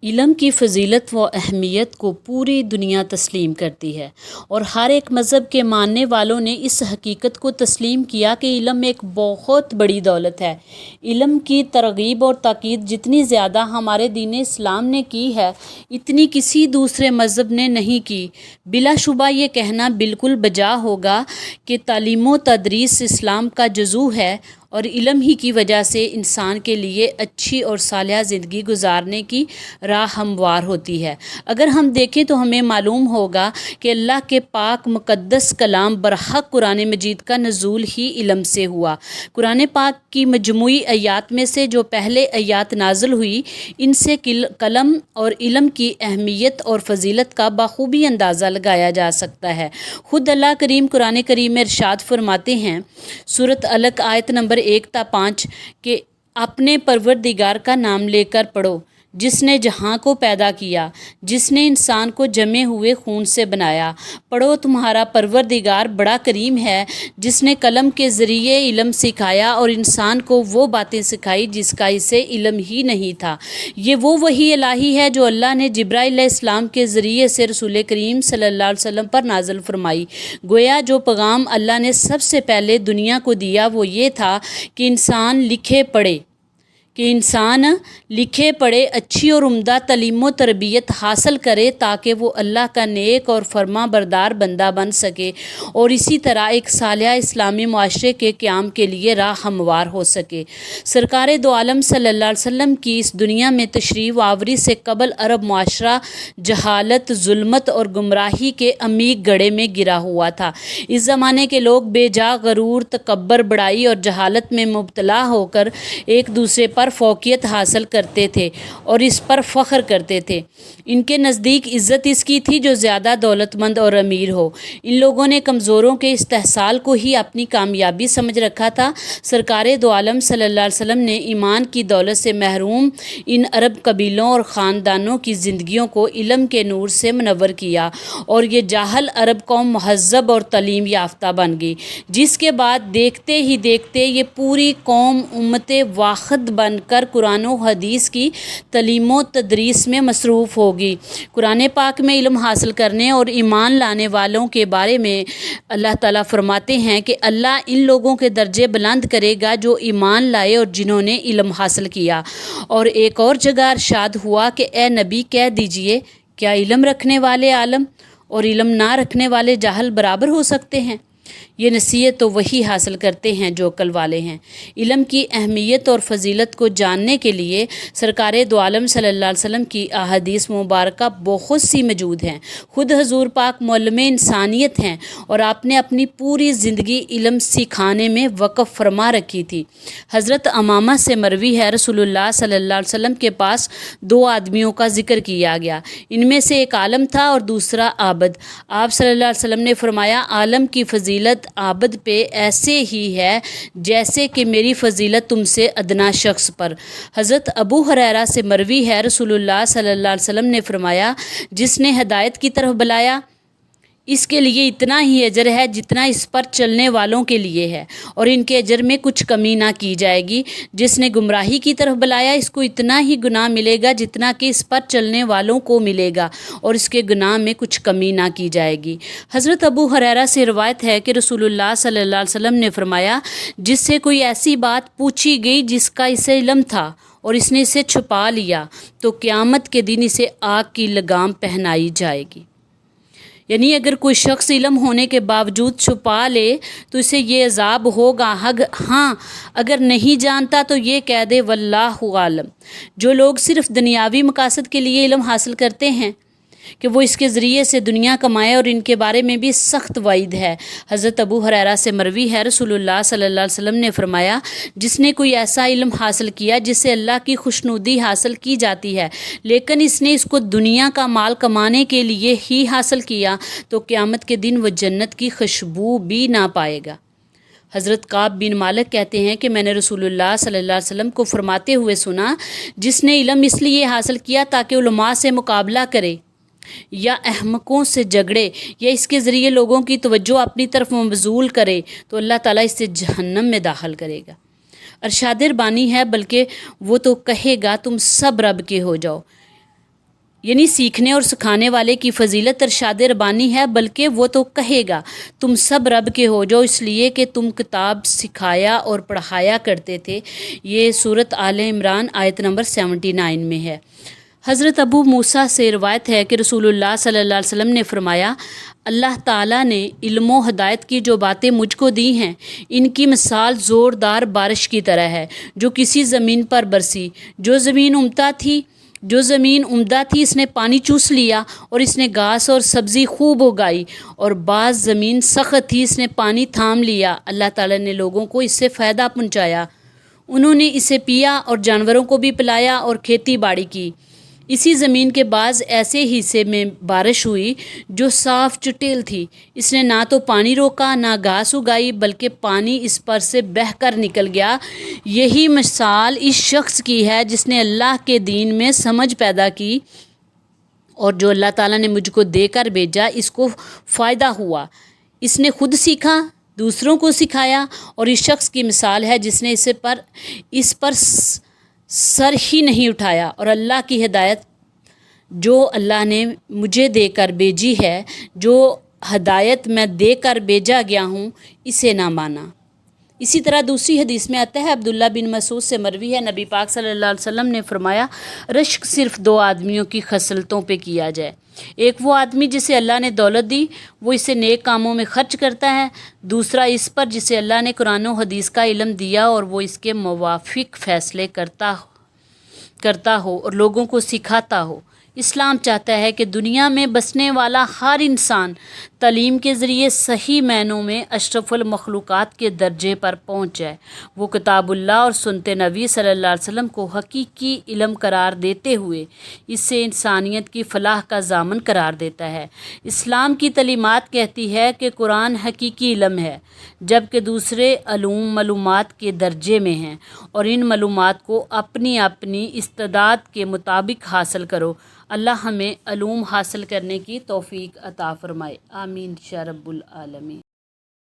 علم کی فضیلت و اہمیت کو پوری دنیا تسلیم کرتی ہے اور ہر ایک مذہب کے ماننے والوں نے اس حقیقت کو تسلیم کیا کہ علم ایک بہت بڑی دولت ہے۔ علم کی ترغیب اور تاکید جتنی زیادہ ہمارے دین اسلام نے کی ہے اتنی کسی دوسرے مذہب نے نہیں کی۔ بلا شبہ یہ کہنا بالکل بجا ہوگا کہ تعلیم و تدریس اسلام کا جزو ہے اور علم ہی کی وجہ سے انسان کے لیے اچھی اور صالحہ زندگی گزارنے کی راہ ہموار ہوتی ہے۔ اگر ہم دیکھیں تو ہمیں معلوم ہوگا کہ اللہ کے پاک مقدس کلام برحق قرآن مجید کا نزول ہی علم سے ہوا۔ قرآن پاک کی مجموعی آیات میں سے جو پہلے آیات نازل ہوئی ان سے قلم اور علم کی اہمیت اور فضیلت کا بخوبی اندازہ لگایا جا سکتا ہے۔ خود اللہ کریم قرآن کریم میں ارشاد فرماتے ہیں، سورۃ علق آیت نمبر 1 تا 5 کہ اپنے پروردگار کا نام لے کر پڑھو جس نے جہاں کو پیدا کیا، جس نے انسان کو جمے ہوئے خون سے بنایا۔ پڑھو تمہارا پروردگار بڑا کریم ہے جس نے قلم کے ذریعے علم سکھایا اور انسان کو وہ باتیں سکھائی جس کا اسے علم ہی نہیں تھا۔ یہ وہ وحی الہی ہے جو اللہ نے جبرائیل علیہ السلام کے ذریعے سے رسول کریم صلی اللہ علیہ وسلم پر نازل فرمائی۔ گویا جو پیغام اللہ نے سب سے پہلے دنیا کو دیا وہ یہ تھا کہ انسان لکھے پڑھے اچھی اور عمدہ تعلیم و تربیت حاصل کرے تاکہ وہ اللہ کا نیک اور فرما بردار بندہ بن سکے اور اسی طرح ایک صالحہ اسلامی معاشرے کے قیام کے لیے راہ ہموار ہو سکے۔ سرکار دو عالم صلی اللہ علیہ وسلم کی اس دنیا میں تشریف آوری سے قبل عرب معاشرہ جہالت، ظلمت اور گمراہی کے عمیق گڑھے میں گرا ہوا تھا۔ اس زمانے کے لوگ بے جا غرور، تکبر، بڑائی اور جہالت میں مبتلا ہو کر ایک دوسرے پر فوقیت حاصل کرتے تھے اور اس پر فخر کرتے تھے۔ ان کے نزدیک عزت اس کی تھی جو زیادہ دولت مند اور امیر ہو۔ ان لوگوں نے کمزوروں کے استحصال کو ہی اپنی کامیابی سمجھ رکھا تھا۔ سرکار دو عالم صلی اللہ علیہ وسلم نے ایمان کی دولت سے محروم ان عرب قبیلوں اور خاندانوں کی زندگیوں کو علم کے نور سے منور کیا اور یہ جاہل عرب قوم مہذب اور تعلیم یافتہ بن گئی، جس کے بعد دیکھتے ہی دیکھتے یہ پوری قوم امت واحد بن کر قرآن و حدیث کی تعلیم و تدریس میں مصروف ہوگی۔ قرآن پاک میں علم حاصل کرنے اور ایمان لانے والوں کے بارے میں اللہ تعالیٰ فرماتے ہیں کہ اللہ ان لوگوں کے درجے بلند کرے گا جو ایمان لائے اور جنہوں نے علم حاصل کیا۔ اور ایک اور جگہ ارشاد ہوا کہ اے نبی کہہ دیجئے کیا علم رکھنے والے عالم اور علم نہ رکھنے والے جاہل برابر ہو سکتے ہیں؟ یہ نصیحت تو وہی حاصل کرتے ہیں جو عقل والے ہیں۔ علم کی اہمیت اور فضیلت کو جاننے کے لیے سرکار دو عالم صلی اللہ علیہ وسلم کی احادیث مبارکہ بہت سی موجود ہیں۔ خود حضور پاک معلم انسانیت ہیں اور آپ نے اپنی پوری زندگی علم سکھانے میں وقف فرما رکھی تھی۔ حضرت امامہ سے مروی ہے رسول اللہ صلی اللہ علیہ وسلم کے پاس دو آدمیوں کا ذکر کیا گیا، ان میں سے ایک عالم تھا اور دوسرا عابد۔ آپ صلی اللہ علیہ وسلم نے فرمایا عالم کی فضیلت عابد پہ ایسے ہی ہے جیسے کہ میری فضیلت تم سے ادنا شخص پر۔ حضرت ابو ہریرہ سے مروی ہے رسول اللہ صلی اللہ علیہ وسلم نے فرمایا جس نے ہدایت کی طرف بلایا اس کے لیے اتنا ہی اجر ہے جتنا اس پر چلنے والوں کے لیے ہے اور ان کے اجر میں کچھ کمی نہ کی جائے گی۔ جس نے گمراہی کی طرف بلایا اس کو اتنا ہی گناہ ملے گا جتنا کہ اس پر چلنے والوں کو ملے گا اور اس کے گناہ میں کچھ کمی نہ کی جائے گی۔ حضرت ابو ہریرہ سے روایت ہے کہ رسول اللہ صلی اللہ علیہ وسلم نے فرمایا جس سے کوئی ایسی بات پوچھی گئی جس کا اسے علم تھا اور اس نے اسے چھپا لیا تو قیامت کے دن اسے آگ کی لگام پہنائی جائے گی۔ یعنی اگر کوئی شخص علم ہونے کے باوجود چھپا لے تو اسے یہ عذاب ہوگا، ہاں اگر نہیں جانتا تو یہ کہہ دے واللہ عالم۔ جو لوگ صرف دنیاوی مقاصد کے لیے علم حاصل کرتے ہیں کہ وہ اس کے ذریعے سے دنیا کمائے اور ان کے بارے میں بھی سخت وعید ہے۔ حضرت ابو ہریرہ سے مروی ہے رسول اللہ صلی اللہ علیہ وسلم نے فرمایا جس نے کوئی ایسا علم حاصل کیا جس سے اللہ کی خوشنودی حاصل کی جاتی ہے لیکن اس نے اس کو دنیا کا مال کمانے کے لیے ہی حاصل کیا تو قیامت کے دن وہ جنت کی خوشبو بھی نہ پائے گا۔ حضرت کعب بن مالک کہتے ہیں کہ میں نے رسول اللہ صلی اللہ علیہ وسلم کو فرماتے ہوئے سنا جس نے علم اس لیے حاصل کیا تاکہ علماء سے مقابلہ کرے یا احمقوں سے جھگڑے یا اس کے ذریعے لوگوں کی توجہ اپنی طرف مبذول کرے تو اللہ تعالیٰ اسے جہنم میں داخل کرے گا۔ ارشاد ربانی ہے بلکہ وہ تو کہے گا تم سب رب کے ہو جاؤ۔ یعنی سیکھنے اور سکھانے والے کی فضیلت ارشاد ربانی ہے، بلکہ وہ تو کہے گا تم سب رب کے ہو جو اس لیے کہ تم کتاب سکھایا اور پڑھایا کرتے تھے۔ یہ سورۃ آل عمران آیت نمبر 79 میں ہے۔ حضرت ابو موسیٰ سے روایت ہے کہ رسول اللہ صلی اللہ علیہ وسلم نے فرمایا، اللہ تعالیٰ نے علم و ہدایت کی جو باتیں مجھ کو دی ہیں، ان کی مثال زوردار بارش کی طرح ہے جو کسی زمین پر برسی۔ جو زمین عمدہ تھی اس نے پانی چوس لیا اور اس نے گھاس اور سبزی خوب اگائی، اور بعض زمین سخت تھی اس نے پانی تھام لیا۔ اللہ تعالیٰ نے لوگوں کو اس سے فائدہ پہنچایا، انہوں نے اسے پیا اور جانوروں کو بھی پلایا اور کھیتی باڑی کی۔ اسی زمین کے بعض ایسے حصے میں بارش ہوئی جو صاف چٹیل تھی، اس نے نہ تو پانی روکا نہ گھاس اگائی، بلکہ پانی اس پر سے بہہ کر نکل گیا۔ یہی مثال اس شخص کی ہے جس نے اللہ کے دین میں سمجھ پیدا کی، اور جو اللہ تعالیٰ نے مجھ کو دے کر بھیجا اس کو فائدہ ہوا، اس نے خود سیکھا، دوسروں کو سکھایا، اور اس شخص کی مثال ہے جس نے اس پر سر ہی نہیں اٹھایا اور اللہ کی ہدایت جو اللہ نے مجھے دے کر بھیجی ہے، جو ہدایت میں دے کر بھیجا گیا ہوں، اسے نہ مانا۔ اسی طرح دوسری حدیث میں آتا ہے، عبداللہ بن مسعود سے مروی ہے، نبی پاک صلی اللہ علیہ وسلم نے فرمایا، رشک صرف 2 آدمیوں کی خصلتوں پہ کیا جائے، ایک وہ آدمی جسے اللہ نے دولت دی، وہ اسے نیک کاموں میں خرچ کرتا ہے، دوسرا اس پر جسے اللہ نے قرآن و حدیث کا علم دیا اور وہ اس کے موافق فیصلے کرتا ہو اور لوگوں کو سکھاتا ہو۔ اسلام چاہتا ہے کہ دنیا میں بسنے والا ہر انسان تعلیم کے ذریعے صحیح معنوں میں اشرف المخلوقات کے درجے پر پہنچ جائے۔ وہ کتاب اللہ اور سنت نبی صلی اللہ علیہ وسلم کو حقیقی علم قرار دیتے ہوئے اسے انسانیت کی فلاح کا ضامن قرار دیتا ہے۔ اسلام کی تعلیمات کہتی ہے کہ قرآن حقیقی علم ہے، جبکہ دوسرے علوم معلومات کے درجے میں ہیں، اور ان معلومات کو اپنی استعداد کے مطابق حاصل کرو۔ اللہ ہمیں علوم حاصل کرنے کی توفیق عطا فرمائے، آمین یا رب العالمین۔